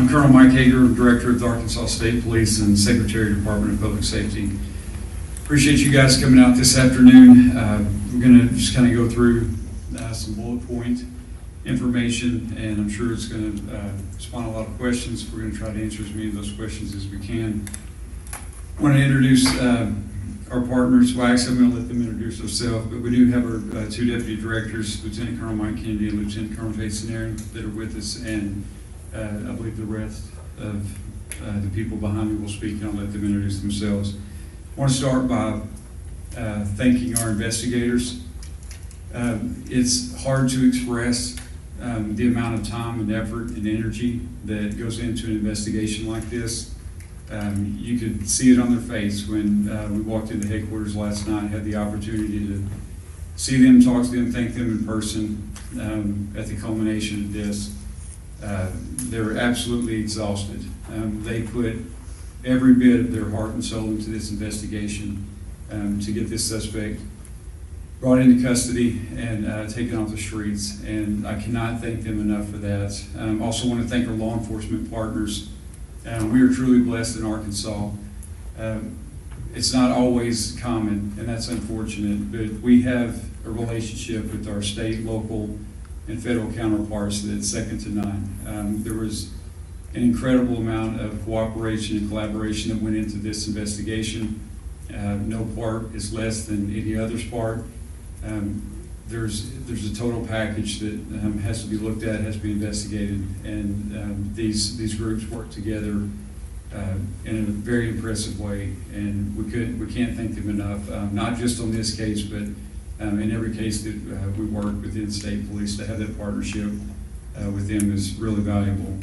I'm Colonel Mike Hager, Director of the Arkansas State Police and Secretary of the Department of Public Safety. Appreciate you guys coming out this afternoon. We're going to just kind of go through some bullet point information, and I'm sure it's going to spawn a lot of questions. We're going to try to answer as many of those questions as we can. I want to introduce our partners. Well, actually, I'm going to let them introduce themselves, but we do have our two deputy directors, Lieutenant Colonel Mike Kennedy and Lieutenant Colonel Jason Aaron, that are with us, and I believe the rest of the people behind me will speak, and I'll let them introduce themselves. I want to start by thanking our investigators. It's hard to express the amount of time and effort and energy that goes into an investigation like this. You could see it on their face when we walked into headquarters last night, had the opportunity to see them, talk to them, thank them in person at the culmination of this. They were absolutely exhausted. They put every bit of their heart and soul into this investigation to get this suspect brought into custody and taken off the streets, and I cannot thank them enough for that. Also want to thank our law enforcement partners. We are truly blessed in Arkansas. It's not always common, and that's unfortunate, but we have a relationship with our state, local, and federal counterparts that's second to none. There was an incredible amount of cooperation and collaboration that went into this investigation. No part is less than any other's part. There's a total package that has to be looked at, has to be investigated, and these groups work together in a very impressive way, and we can't thank them enough, not just on this case, but in every case that we work within state police. To have that partnership with them is really valuable.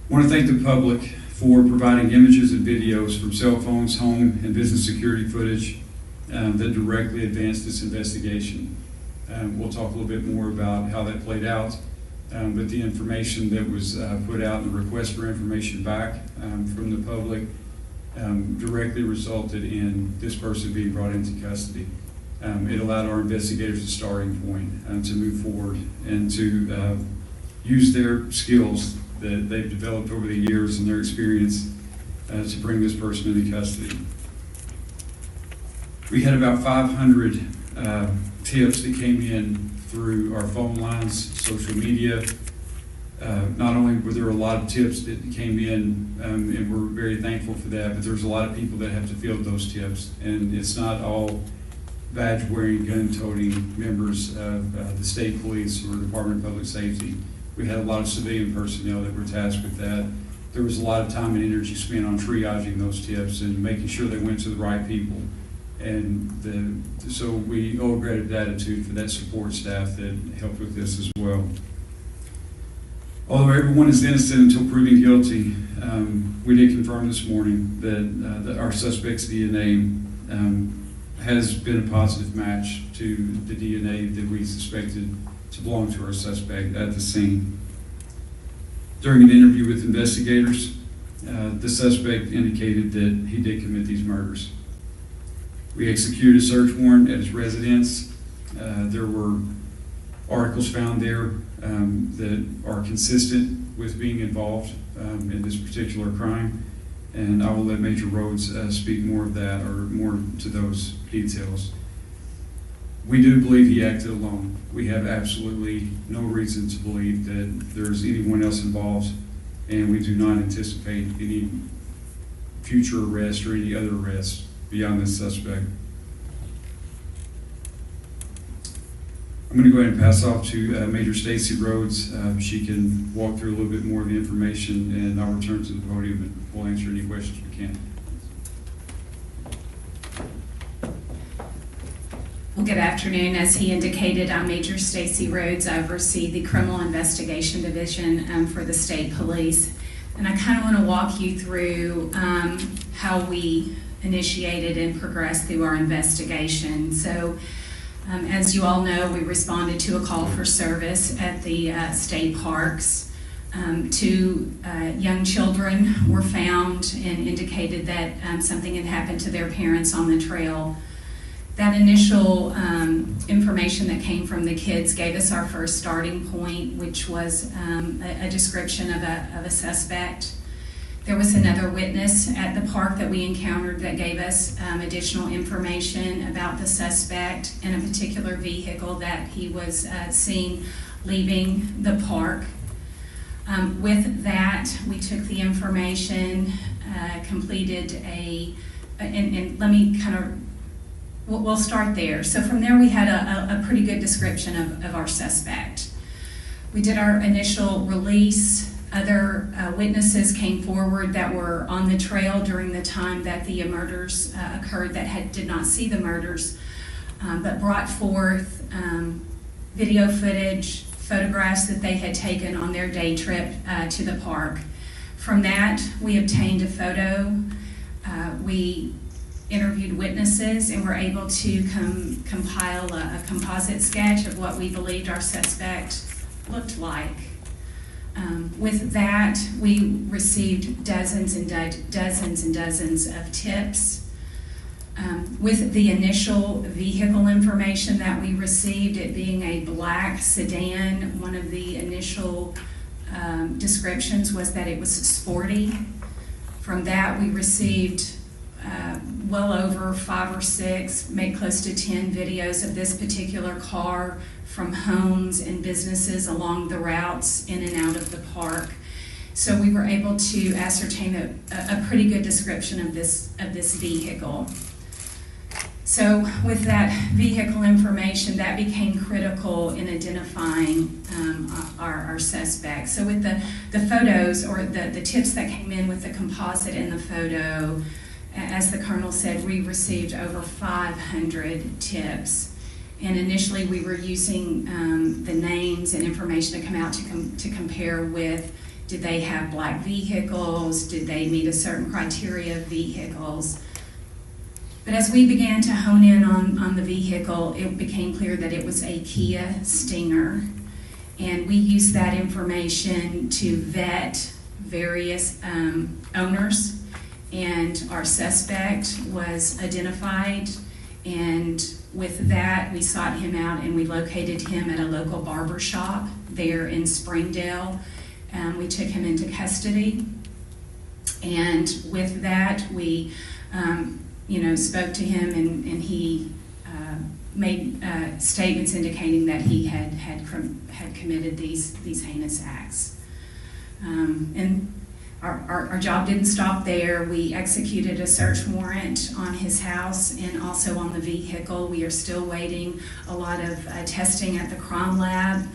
I want to thank the public for providing images and videos from cell phones, home, and business security footage that directly advanced this investigation. We'll talk a little bit more about how that played out, but the information that was put out and the request for information back from the public directly resulted in this person being brought into custody. It allowed our investigators a starting point to move forward and to use their skills that they've developed over the years and their experience to bring this person into custody. We had about 500 tips that came in through our phone lines, social media. Not only were there a lot of tips that came in, and we're very thankful for that, but there's a lot of people that have to field those tips, and it's not all badge-wearing, gun-toting members of the state police or Department of Public Safety. We had a lot of civilian personnel that were tasked with that. There was a lot of time and energy spent on triaging those tips and making sure they went to the right people. And so we owe a great gratitude for that support staff that helped with this as well. Although everyone is innocent until proven guilty, we did confirm this morning that our suspect's DNA has been a positive match to the DNA that we suspected to belong to our suspect at the scene. During an interview with investigators, the suspect indicated that he did commit these murders. We executed a search warrant at his residence. There were articles found there that are consistent with being involved in this particular crime, and I will let Major Rhodes speak more of that or more to those details. We do believe he acted alone. We have absolutely no reason to believe that there's anyone else involved, and we do not anticipate any future arrest or any other arrest beyond this suspect. I'm going to go ahead and pass off to Major Stacy Rhodes. She can walk through a little bit more of the information, and I'll return to the podium and we'll answer any questions we can. Well, good afternoon. As he indicated, I'm Major Stacy Rhodes. I oversee the Criminal Investigation Division for the State Police. And I kind of want to walk you through how we initiated and progressed through our investigation. So, as you all know, we responded to a call for service at the state parks. Two young children were found and indicated that something had happened to their parents on the trail. That initial information that came from the kids gave us our first starting point, which was a description of a suspect. There was another witness at the park that we encountered that gave us additional information about the suspect and a particular vehicle that he was seen leaving the park. With that, we took the information, completed and let me kind of, we'll start there. So from there, we had a pretty good description of our suspect. We did our initial release. Other witnesses came forward that were on the trail during the time that the murders occurred that did not see the murders, but brought forth video footage, photographs that they had taken on their day trip to the park. From that, we obtained a photo. We interviewed witnesses and were able to compile a composite sketch of what we believed our suspect looked like. With that, we received dozens and dozens of tips. With the initial vehicle information that we received, it being a black sedan, one of the initial descriptions was that it was sporty. From that, we received well over 5 or 6, maybe close to 10 videos of this particular car from homes and businesses along the routes in and out of the park. So we were able to ascertain a pretty good description of this vehicle. So with that vehicle information, that became critical in identifying our suspect. So with the photos or the tips that came in with the composite and the photo, as the Colonel said, we received over 500 tips. And initially we were using the names and information to come out to compare with, did they have black vehicles? Did they meet a certain criteria of vehicles? But as we began to hone in on the vehicle, it became clear that it was a Kia Stinger. And we used that information to vet various owners. And our suspect was identified, and with that, we sought him out and we located him at a local barber shop there in Springdale. We took him into custody, and with that, we spoke to him, and he made statements indicating that he had committed these heinous acts. And our job didn't stop there. We executed a search warrant on his house and also on the vehicle. We are still waiting a lot of testing at the crime lab.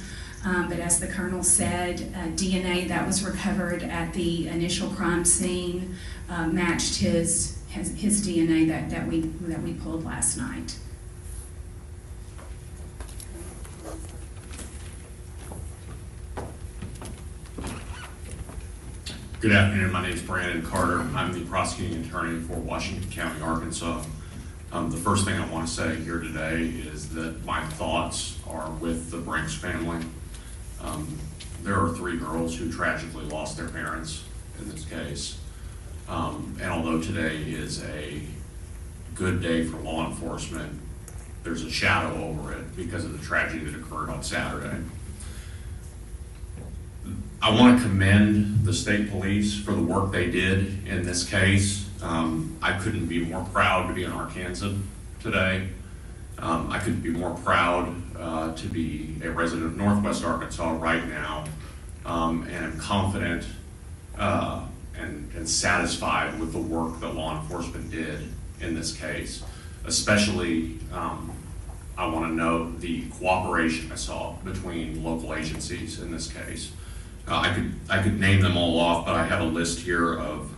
But as the Colonel said, DNA that was recovered at the initial crime scene matched his DNA that we pulled last night. Good afternoon, my name is Brandon Carter. I'm the prosecuting attorney for Washington County, Arkansas. The first thing I want to say here today is that my thoughts are with the Brinks family. There are 3 girls who tragically lost their parents in this case. And although today is a good day for law enforcement, there's a shadow over it because of the tragedy that occurred on Saturday. I want to commend the state police for the work they did in this case. I couldn't be more proud to be in Arkansas today. I couldn't be more proud to be a resident of Northwest Arkansas right now, and I'm confident and satisfied with the work that law enforcement did in this case. Especially, I want to note the cooperation I saw between local agencies in this case. I could name them all off, but I have a list here of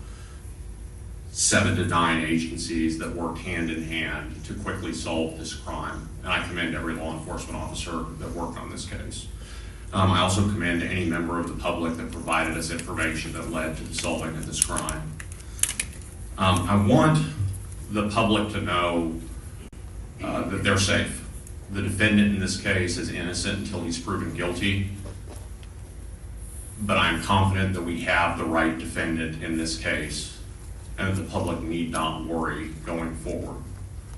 7 to 9 agencies that worked hand in hand to quickly solve this crime. And I commend every law enforcement officer that worked on this case. I also commend any member of the public that provided us information that led to the solving of this crime. I want the public to know that they're safe. The defendant in this case is innocent until he's proven guilty. But I'm confident that we have the right defendant in this case, and that the public need not worry going forward.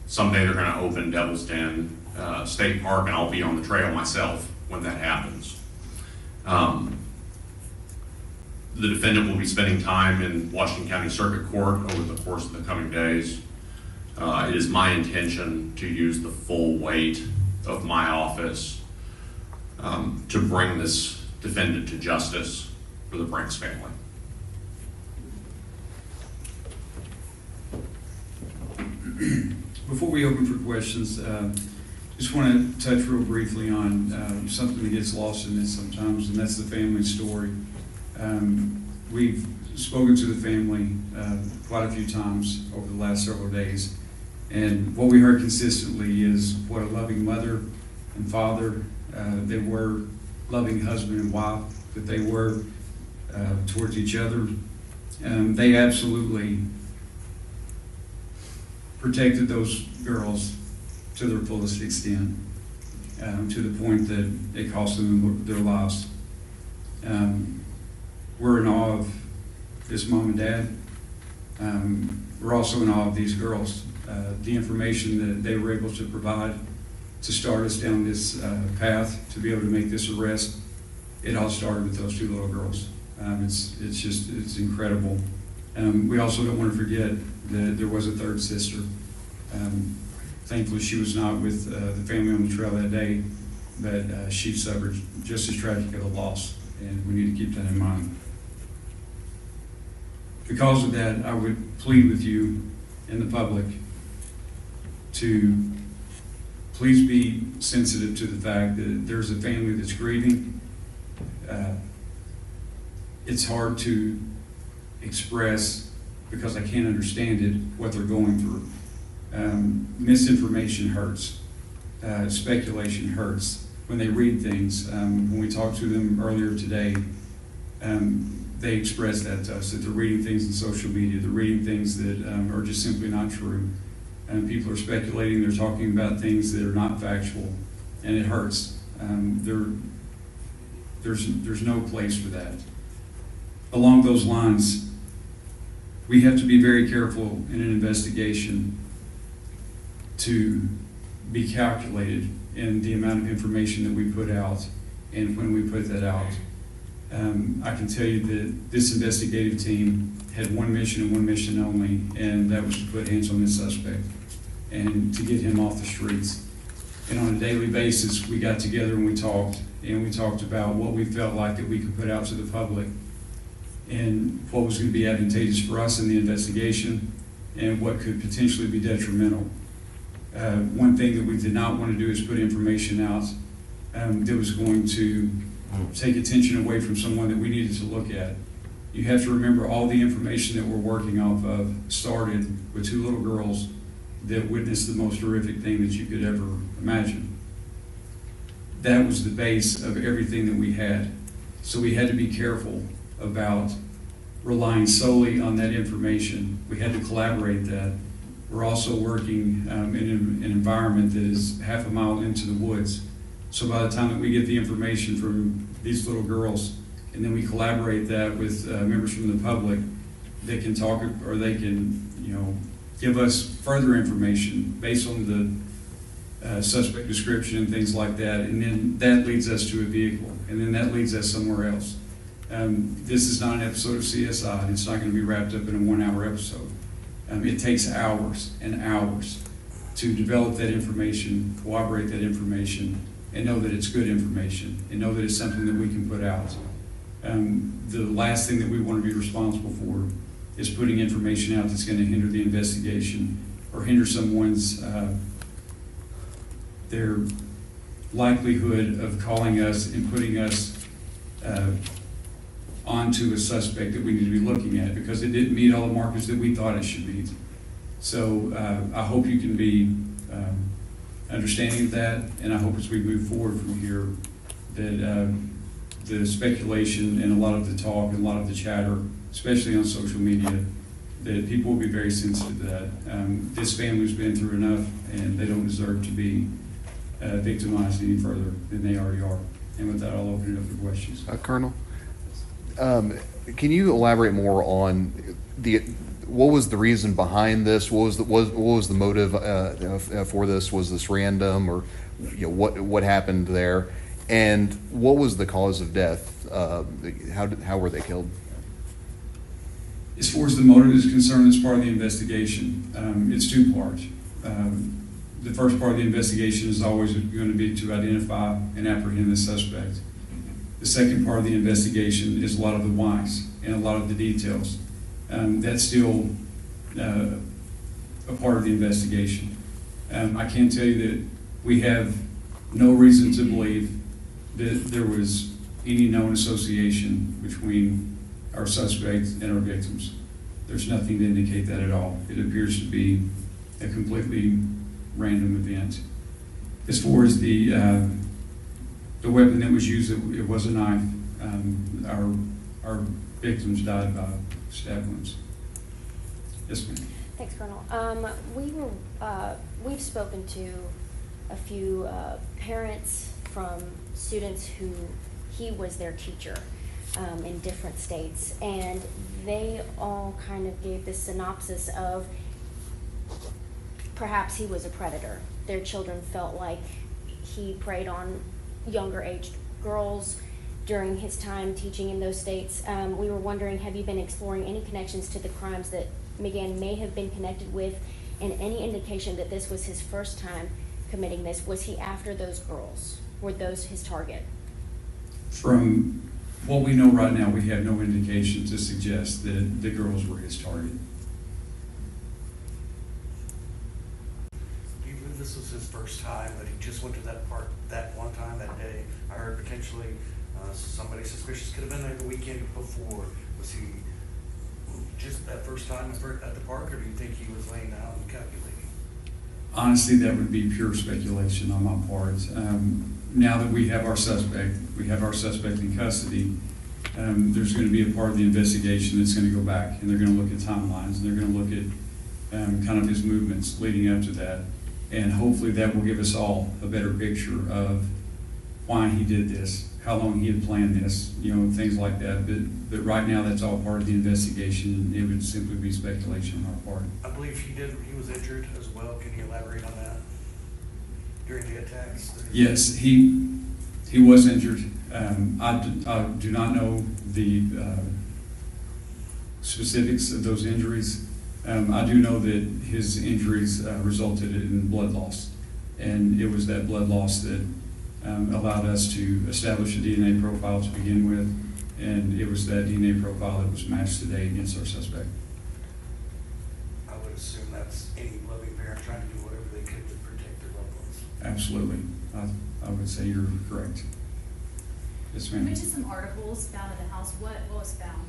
Someday they're going to open Devil's Den State Park, and I'll be on the trail myself when that happens. The defendant will be spending time in Washington County Circuit Court over the course of the coming days. It is my intention to use the full weight of my office to bring this defendant to justice for the Branks family. Before we open for questions, just want to touch real briefly on something that gets lost in this sometimes, and that's the family story. We've spoken to the family quite a few times over the last several days, and what we heard consistently is what a loving mother and father they were, loving husband and wife that they were towards each other. They absolutely protected those girls to their fullest extent, to the point that it cost them their lives. We're in awe of this mom and dad. We're also in awe of these girls. The information that they were able to provide to start us down this path, to be able to make this arrest, it all started with those two little girls. It's incredible. We also don't want to forget that there was a third sister. Thankfully, she was not with the family on the trail that day, but she suffered just as tragic of a loss, and we need to keep that in mind. Because of that, I would plead with you and the public to please be sensitive to the fact that there's a family that's grieving. It's hard to express, because I can't understand it, what they're going through. Misinformation hurts. Speculation hurts. When they read things, when we talked to them earlier today, they expressed that to us, that they're reading things in social media, they're reading things that are just simply not true. And people are speculating, they're talking about things that are not factual, and it hurts. There's no place for that. Along those lines, we have to be very careful in an investigation to be calculated in the amount of information that we put out and when we put that out. I can tell you that this investigative team had one mission and one mission only, and that was to put hands on this suspect and to get him off the streets. And on a daily basis, we got together and we talked about what we felt like that we could put out to the public and what was going to be advantageous for us in the investigation and what could potentially be detrimental. One thing that we did not want to do is put information out that was going to take attention away from someone that we needed to look at. You have to remember all the information that we're working off of started with two little girls that witnessed the most horrific thing that you could ever imagine. That was the base of everything that we had. So we had to be careful about relying solely on that information. We had to collaborate that. We're also working in an environment that is half a mile into the woods. So by the time that we get the information from these little girls, and then we collaborate that with members from the public, they can talk, or they can, give us further information based on the suspect description and things like that, and then that leads us to a vehicle, and then that leads us somewhere else. This is not an episode of CSI, and it's not going to be wrapped up in a 1-hour episode. It takes hours and hours to develop that information, corroborate that information, and know that it's good information, and know that it's something that we can put out. The last thing that we want to be responsible for is putting information out that's going to hinder the investigation or hinder someone's their likelihood of calling us and putting us onto a suspect that we need to be looking at, because it didn't meet all the markers that we thought it should meet. So I hope you can be understanding of that, and I hope as we move forward from here that the speculation and a lot of the talk and a lot of the chatter, especially on social media, that people will be very sensitive to that. This family's been through enough, and they don't deserve to be victimized any further than they already are. And with that, I'll open it up for questions. Colonel, can you elaborate more on what was the reason behind this? What was the motive for this? Was this random, or what happened there? And what was the cause of death? How were they killed? As far as the motive is concerned, it's part of the investigation. It's two parts. The first part of the investigation is always going to be to identify and apprehend the suspect. The second part of the investigation is a lot of the whys and a lot of the details. That's still a part of the investigation. I can tell you that we have no reason to believe that there was any known association between our suspect and our victims. There's nothing to indicate that at all. It appears to be a completely random event. As far as the weapon that was used, it was a knife. Our victims died by stab wounds. Yes, ma'am. Thanks, Colonel. We've spoken to a few parents from students who he was their teacher in different states, and they all kind of gave this synopsis of perhaps he was a predator. Their children felt like he preyed on younger aged girls during his time teaching in those states. We were wondering, have you been exploring any connections to the crimes that McGann may have been connected with, and any indication that this was his first time committing this? Was he after those girls? Were those his target? From what we know right now, we have no indication to suggest that the girls were his target. Do you believe this was his first time, that he just went to that park that one time that day? I heard potentially somebody suspicious could have been there the weekend before. Was he just that first time at the park, or do you think he was laying down and calculating? Honestly, that would be pure speculation on my part. Now that we have our suspect in custody, there's going to be a part of the investigation that's going to go back, and they're going to look at timelines, and they're going to look at kind of his movements leading up to that, and hopefully that will give us all a better picture of why he did this, how long he had planned this, things like that. But right now, that's all part of the investigation, and it would simply be speculation on our part. I believe he was injured as well. Can you elaborate on that during the attacks? Yes, he was injured. I do not know the specifics of those injuries. I do know that his injuries resulted in blood loss, and it was that blood loss that allowed us to establish a DNA profile to begin with, and it was that DNA profile that was matched today against our suspect. I would assume that's any loving parent trying to do whatever they could to protect their loved ones. Absolutely. I would say you're correct. Yes, You ma'am. mentioned some articles found at the house. What was found?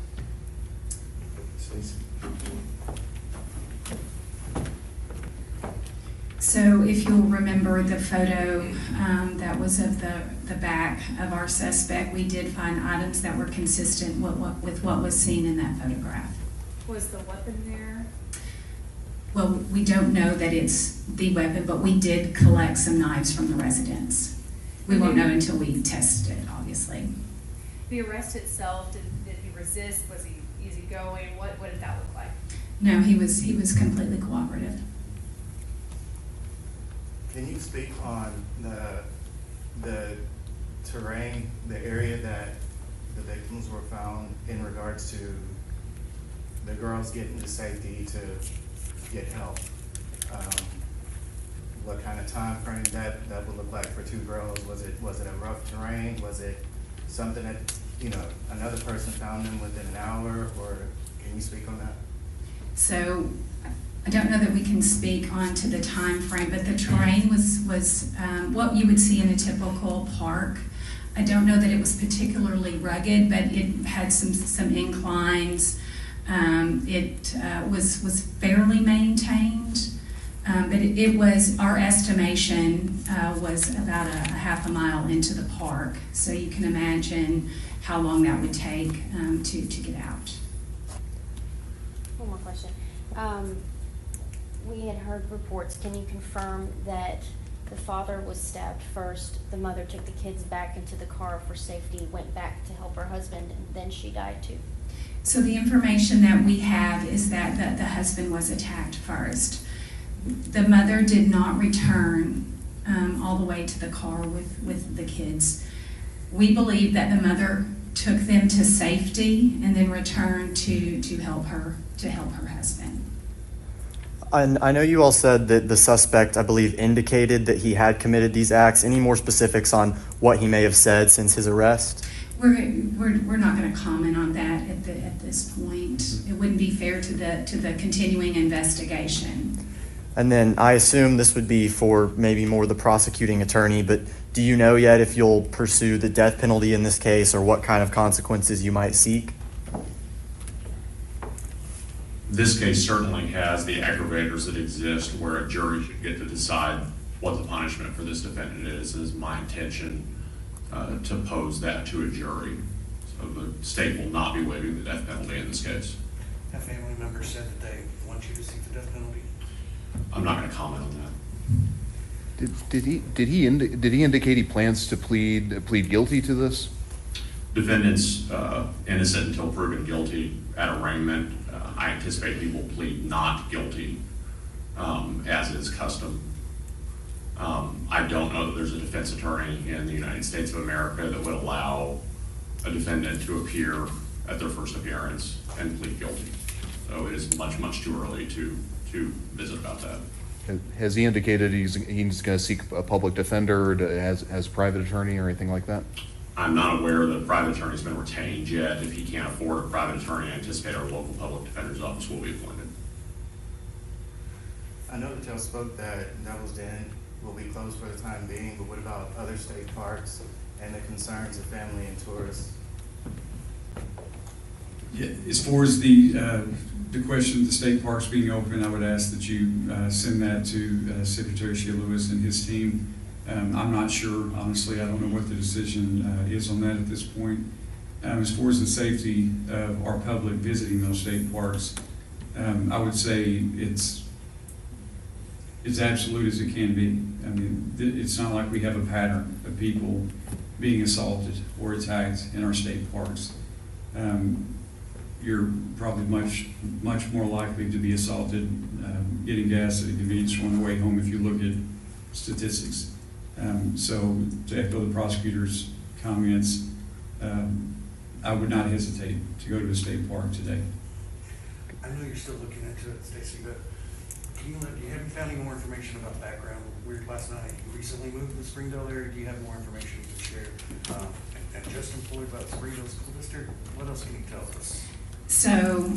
So if you'll remember the photo that was of the back of our suspect, we did find items that were consistent with what was seen in that photograph. Was the weapon there? Well, we don't know that it's the weapon, but we did collect some knives from the residence. We won't know until we test it, obviously. The arrest itself, did he resist? Was he easygoing? What did that look like? No, he was completely cooperative. Can you speak on the terrain, the area that the victims were found in regards to the girls getting to safety to get help? What kind of time frame that would look like for two girls? Was it a rough terrain? Was it something that another person found them within an hour? Or can you speak on that? So I don't know that we can speak on to the time frame, but the terrain was what you would see in a typical park. I don't know that it was particularly rugged, but it had some inclines. It was fairly maintained, but it was, our estimation was about a half a mile into the park. So you can imagine how long that would take to get out. One more question. We had heard reports. Can you confirm that the father was stabbed first, the mother took the kids back into the car for safety, went back to help her husband, and then she died too? So the information that we have is that the husband was attacked first. The mother did not return all the way to the car with the kids. We believe that the mother took them to safety and then returned to help her husband. And I know you all said that the suspect, I believe, indicated that he had committed these acts. Any more specifics on what he may have said since his arrest? We're not going to comment on that at this point. It wouldn't be fair to the continuing investigation. And then I assume this would be for maybe more the prosecuting attorney, but do you know yet if you'll pursue the death penalty in this case or what kind of consequences you might seek? This case certainly has the aggravators that exist where a jury should get to decide what the punishment for this defendant is. It is my intention to pose that to a jury. So the state will not be waiving the death penalty in this case. Have family members said that they want you to seek the death penalty? I'm not going to comment on that. Did he indicate he plans to plead guilty to this? Defendant's innocent until proven guilty at arraignment. I anticipate he will plead not guilty, as is custom. I don't know that there's a defense attorney in the United States of America that would allow a defendant to appear at their first appearance and plead guilty. So it is much, much too early to visit about that. Has he indicated he's going to seek a public defender, or has private attorney or anything like that? I'm not aware that a private attorney's been retained yet. If he can't afford a private attorney, I anticipate our local public defender's office will be appointed. I know that y'all spoke that Devil's Den will be closed for the time being, but what about other state parks and the concerns of family and tourists? Yeah, as far as the question of the state parks being open, I would ask that you send that to Secretary Shea Lewis and his team. I'm not sure, honestly. I don't know what the decision is on that at this point. As far as the safety of our public visiting those state parks, I would say it's absolute as it can be. I mean, it's not like we have a pattern of people being assaulted or attacked in our state parks. You're probably much more likely to be assaulted getting gas at a convenience store on the way home if you look at statistics. So to echo the prosecutor's comments, I would not hesitate to go to a state park today. I know you're still looking into it, Stacy, but have you found any more information about background? Weird last night, you recently moved to the Springdale area. Do you have more information you can share? And just employed by the Springdale School District, what else can you tell us? So,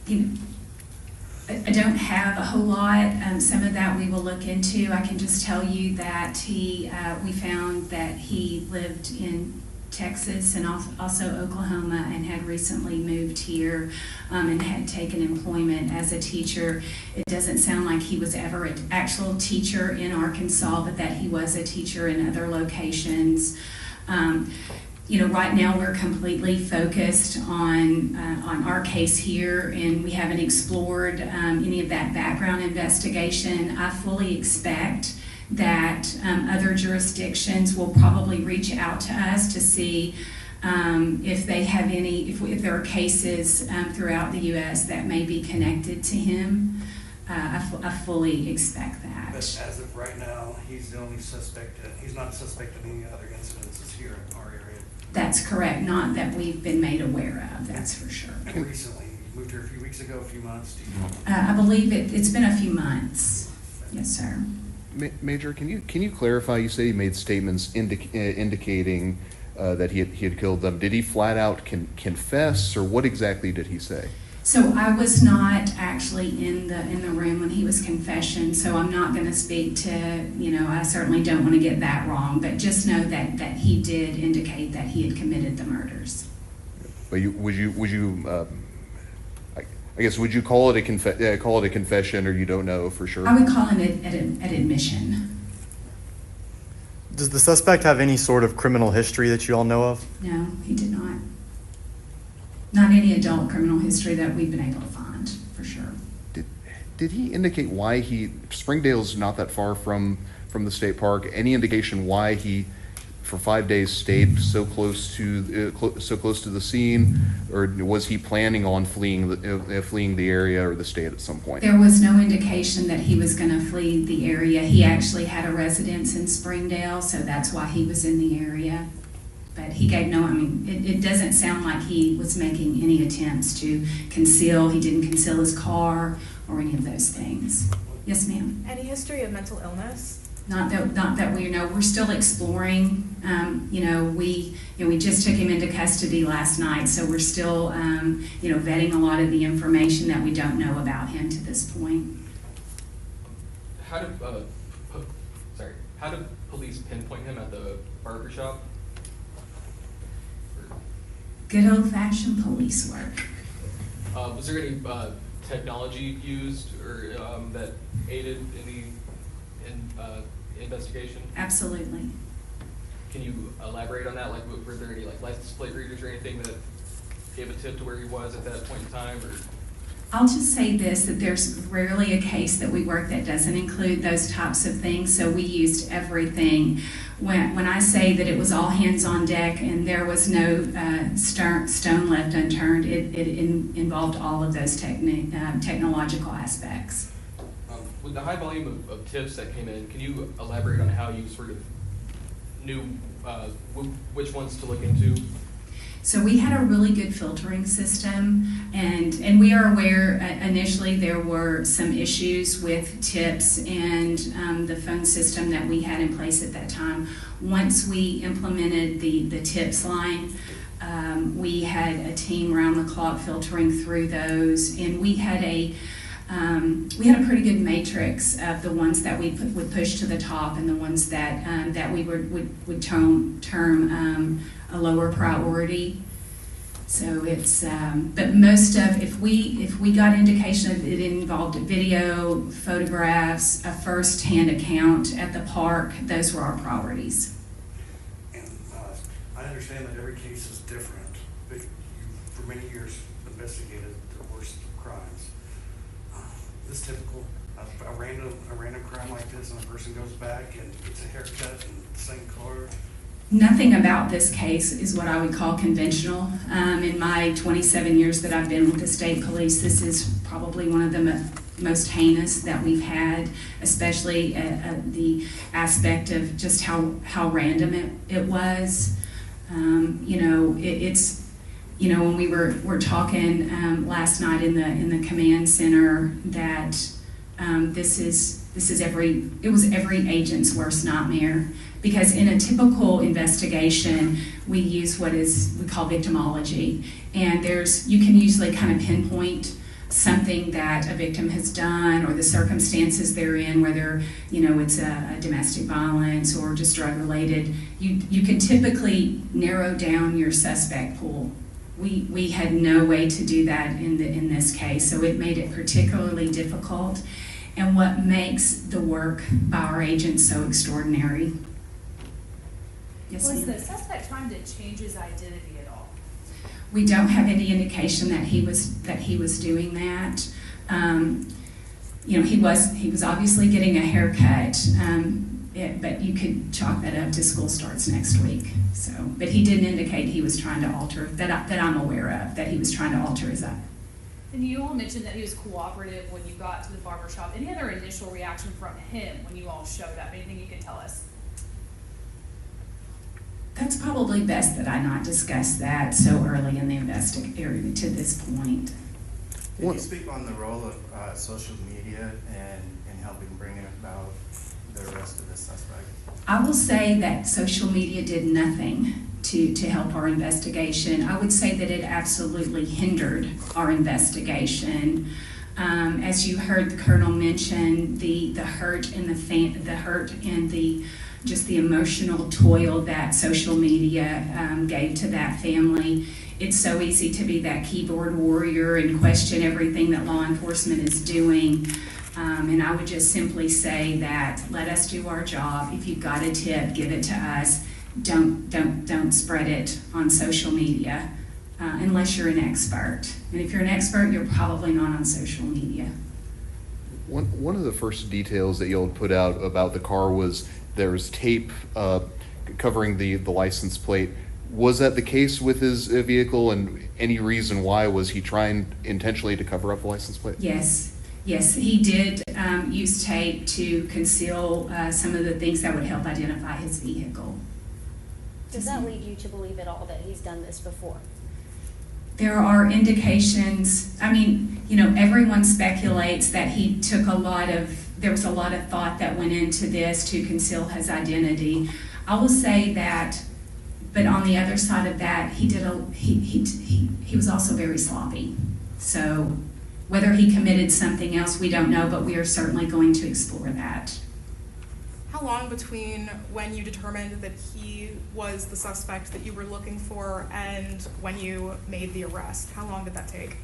I don't have a whole lot. Some of that we will look into. I can just tell you that we found that he lived in Texas and also Oklahoma and had recently moved here and had taken employment as a teacher. It doesn't sound like he was ever an actual teacher in Arkansas, but that he was a teacher in other locations. Right now we're completely focused on our case here, and we haven't explored any of that background investigation. I fully expect that other jurisdictions will probably reach out to us to see if they have if there are cases throughout the U.S. that may be connected to him. I fully expect that. But as of right now, he's the only suspect. He's not a suspect of any other incidences here in our area. That's correct. Not that we've been made aware of, that's for sure. And recently, you moved here a few weeks ago, a few months. Do you know? I believe it's been a few months. Yes, sir. Major, can you clarify? You say he made statements indicating that he had killed them. Did he flat out confess, or what exactly did he say? So I was not actually in the room when he was confession, so I'm not going to speak to, I certainly don't want to get that wrong, but just know that he did indicate that he had committed the murders. But would you call it a confession, or you don't know for sure? I would call him an admission. Does the suspect have any sort of criminal history that you all know of? No, he did not. Not any adult criminal history that we've been able to find, for sure. Did he indicate why Springdale's not that far from the state park, any indication why he for 5 days stayed so close to the scene, or was he planning on fleeing the area or the state at some point? There was no indication that he was going to flee the area. He actually had a residence in Springdale, so that's why he was in the area. But he gave no, I mean, it doesn't sound like he was making any attempts to conceal. He didn't conceal his car or any of those things. Yes, ma'am? Any history of mental illness? Not that we know. We're still exploring. We just took him into custody last night, so we're still, vetting a lot of the information that we don't know about him to this point. How did police pinpoint him at the barber shop? Good old-fashioned police work. Was there any technology used or that aided in the investigation? Absolutely. Can you elaborate on that? Like, were there any license plate readers or anything that gave a tip to where he was at that point in time? Or I'll just say this, that there's rarely a case that we work that doesn't include those types of things, so we used everything. When I say that it was all hands on deck and there was no stone left unturned, it involved all of those technological aspects. with the high volume of tips that came in, can you elaborate on how you sort of knew which ones to look into? So we had a really good filtering system, and we are aware initially there were some issues with tips and the phone system that we had in place at that time. Once we implemented the tips line, we had a team around the clock filtering through those, and we had a pretty good matrix of the ones that we would push to the top and the ones that we would term a lower priority. So it's, but most of, if we got indication that it involved video, photographs, a first-hand account at the park, those were our priorities. And I understand that every case is different, but you, for many years, investigated the worst crimes. This typical, a random crime like this, and a person goes back and gets a haircut in the same car. Nothing about this case is what I would call conventional. In my 27 years that I've been with the state police, this is probably one of the most heinous that we've had, especially the aspect of just how random it was. It's when we were talking last night in the command center that it was every agent's worst nightmare. Because in a typical investigation, we use what we call victimology. And you can usually kind of pinpoint something that a victim has done or the circumstances they're in, whether, it's a domestic violence or just drug related. You can typically narrow down your suspect pool. We had no way to do that in this case, so it made it particularly difficult. And what makes the work by our agents so extraordinary. Yes, Was ma'am. the suspect trying to change his identity at all? We don't have any indication that he was doing that. He was obviously getting a haircut, but you could chalk that up to school starts next week. So, but he didn't indicate he was trying to alter that I'm aware of, that he was trying to alter his identity. And you all mentioned that he was cooperative when you got to the barber shop. Any other initial reaction from him when you all showed up? Anything you can tell us? That's probably best that I not discuss that so early in the investigation to this point. Can you speak on the role of social media in helping bring about the arrest of the suspect? I will say that social media did nothing to help our investigation. I would say that it absolutely hindered our investigation. As you heard the Colonel mention, the hurt and just the emotional toil that social media gave to that family. It's so easy to be that keyboard warrior and question everything that law enforcement is doing. And I would just simply say that let us do our job. If you've got a tip, give it to us. Don't spread it on social media unless you're an expert. And if you're an expert, you're probably not on social media. One of the first details that y'all put out about the car was there was tape covering the license plate. Was that the case with his vehicle, and any reason why? Was he trying intentionally to cover up the license plate? Yes, he did use tape to conceal some of the things that would help identify his vehicle. Does that lead you to believe at all that he's done this before? There are indications, I mean, you know, everyone speculates that he took there was a lot of thought that went into this to conceal his identity. I will say that, but on the other side of that, he was also very sloppy. So whether he committed something else, we don't know, but we are certainly going to explore that. How long between when you determined that he was the suspect that you were looking for and when you made the arrest? How long did that take?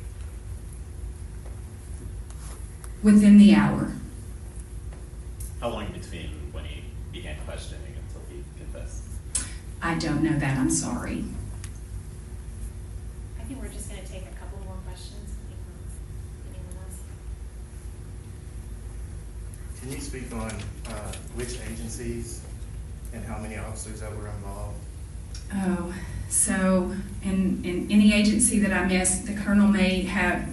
Within the hour. How long between when he began questioning until he confessed? I don't know that, I'm sorry. I think we're just gonna take a couple more questions. Anyone else? Can you speak on which agencies and how many officers that were involved? Oh, so in any agency that I missed, the colonel may have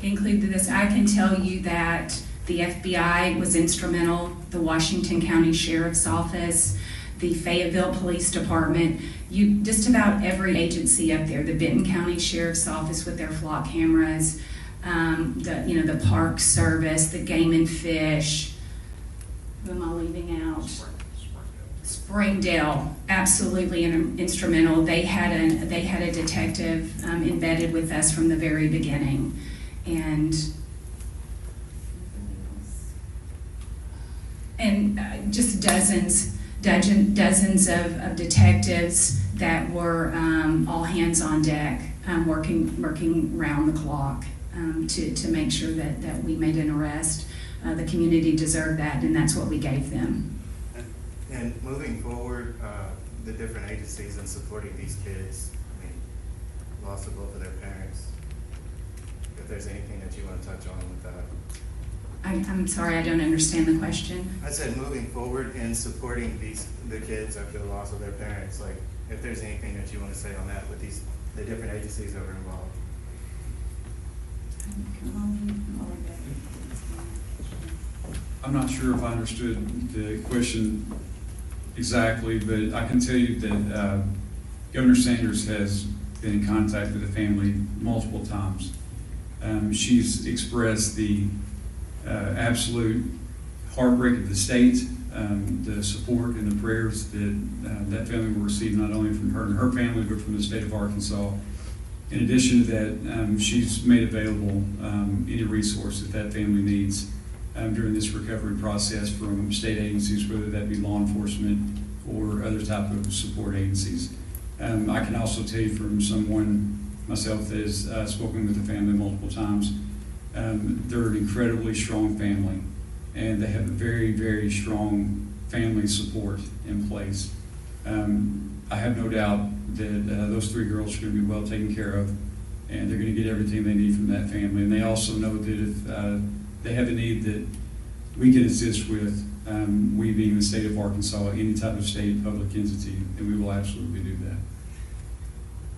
included this. I can tell you that the FBI was instrumental, the Washington County Sheriff's Office, the Fayetteville Police Department, just about every agency up there, the Benton County Sheriff's Office with their flock cameras, the Park Service, the Game and Fish. Who am I leaving out? Springdale, absolutely instrumental. They had a detective embedded with us from the very beginning, and just dozens of detectives that were all hands on deck, working round the clock to make sure that we made an arrest. The community deserved that, and that's what we gave them. And moving forward, the different agencies in supporting these kids, I mean, loss of both of their parents, if there's anything that you want to touch on with that. I'm sorry, I don't understand the question. I said moving forward in supporting the kids after the loss of their parents, like if there's anything that you want to say on that with the different agencies that were involved. I'm not sure if I understood the question exactly, but I can tell you that Governor Sanders has been in contact with the family multiple times. She's expressed the absolute heartbreak of the state, the support and the prayers that family will receive, not only from her and her family, but from the state of Arkansas. In addition to that, she's made available any resource that family needs during this recovery process from state agencies, whether that be law enforcement or other type of support agencies. I can also tell you from someone myself that has spoken with the family multiple times, they're an incredibly strong family, and they have a very, very strong family support in place. I have no doubt that those three girls are going to be well taken care of, and they're going to get everything they need from that family. And they also know that if they have a need that we can assist with, we being the state of Arkansas, any type of state public entity, and we will absolutely do that.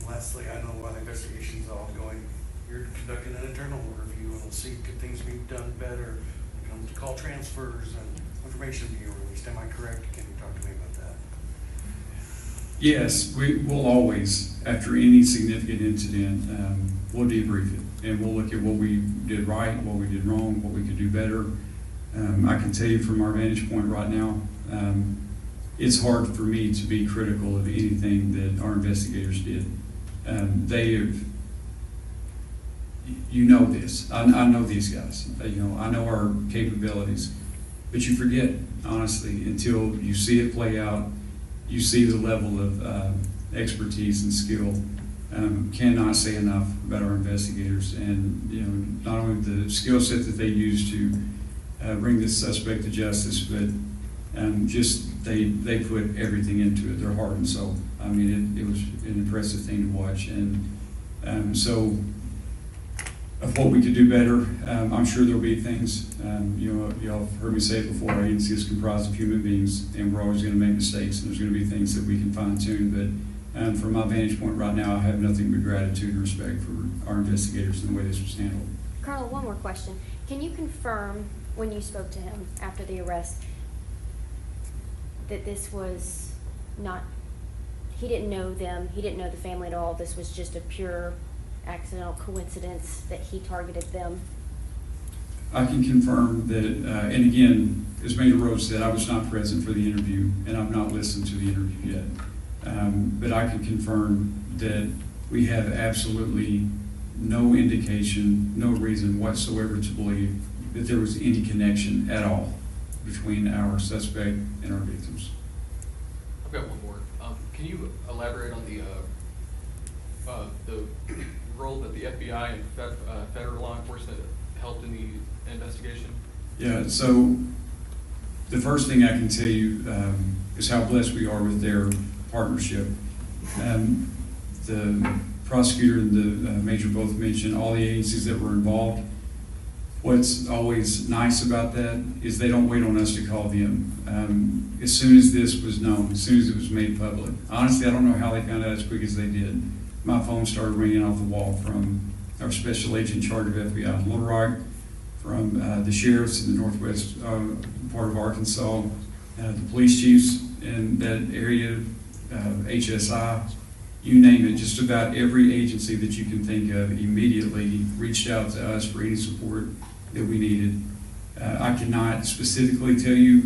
Lastly, I know while the investigation is ongoing, you're conducting an internal review, and we'll see could things be done better when it comes to call transfers and information being released. Am I correct? Can you talk to me about that? Yes, we will always, after any significant incident, we'll debrief it, and we'll look at what we did right, what we did wrong, what we could do better. I can tell you from our vantage point right now, it's hard for me to be critical of anything that our investigators did. They have, you know this, I know these guys, I know our capabilities, but you forget, honestly, until you see it play out, you see the level of expertise and skill. Cannot say enough about our investigators, and not only the skill set that they use to bring this suspect to justice, but just they put everything into it, their heart and soul. I mean, it was an impressive thing to watch, and so of what we could do better. I'm sure there'll be things, y'all have heard me say it before, our agency is comprised of human beings, and we're always gonna make mistakes, and there's gonna be things that we can fine tune, but from my vantage point right now, I have nothing but gratitude and respect for our investigators and the way this was handled. Colonel, one more question. Can you confirm, when you spoke to him after the arrest, that this was not, he didn't know them, he didn't know the family at all, this was just a pure accidental coincidence that he targeted them? I can confirm that, and again, as Major Rhodes said, I was not present for the interview, and I've not listened to the interview yet. But I can confirm that we have absolutely no indication, no reason whatsoever to believe that there was any connection at all between our suspect and our victims. I've got one more. Can you elaborate on the role that the FBI and federal law enforcement helped in the investigation? Yeah, so the first thing I can tell you is how blessed we are with their partnership. The prosecutor and the major both mentioned all the agencies that were involved. What's always nice about that is they don't wait on us to call them. As soon as this was known, as soon as it was made public, honestly, I don't know how they found out as quick as they did. My phone started ringing off the wall from our special agent in charge of FBI in Little Rock, from the sheriffs in the northwest part of Arkansas, the police chiefs in that area, HSI, you name it, just about every agency that you can think of immediately reached out to us for any support that we needed. I cannot specifically tell you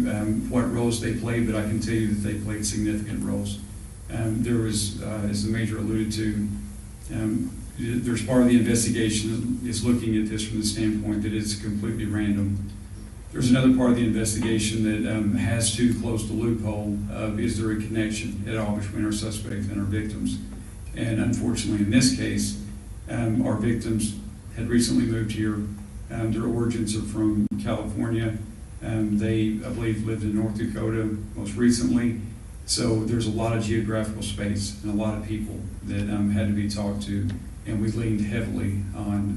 what roles they played, but I can tell you that they played significant roles. There was, as the major alluded to, there's part of the investigation is looking at this from the standpoint that it's completely random. There's another part of the investigation that has to close the loophole of is there a connection at all between our suspect and our victims. And unfortunately, in this case, our victims had recently moved here. Their origins are from California. They, I believe, lived in North Dakota most recently. So there's a lot of geographical space and a lot of people that had to be talked to. And we leaned heavily on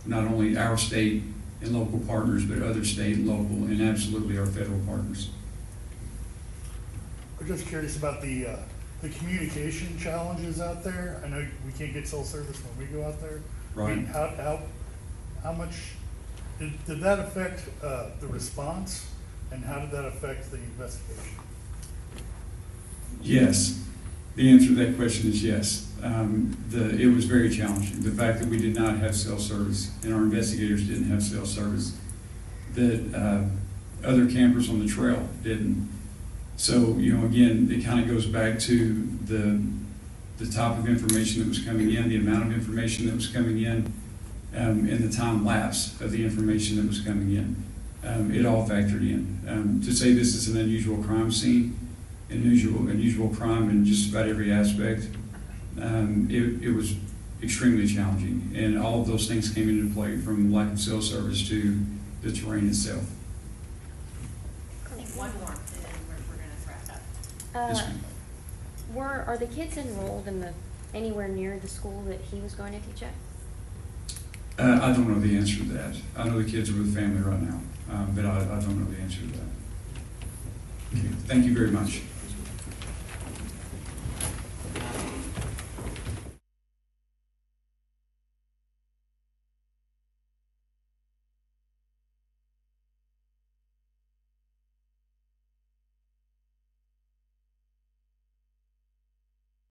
not only our state and local partners, but other state, local, and absolutely our federal partners. I'm just curious about the communication challenges out there. I know we can't get cell service when we go out there. Right. I mean, how much did that affect the response, and how did that affect the investigation? Yes. The answer to that question is yes. It was very challenging. The fact that we did not have cell service and our investigators didn't have cell service, that other campers on the trail didn't. So, again, it kind of goes back to the type of information that was coming in, the amount of information that was coming in, and the time lapse of the information that was coming in. It all factored in. To say this is an unusual crime scene, unusual crime in just about every aspect, it was extremely challenging. And all of those things came into play, from lack of cell service to the terrain itself. I think one more, and then we're gonna wrap up. Yes, ma'am. Are the kids enrolled in anywhere near the school that he was going to teach at? I don't know the answer to that. I know the kids are with family right now, but I don't know the answer to that. Okay. Thank you very much.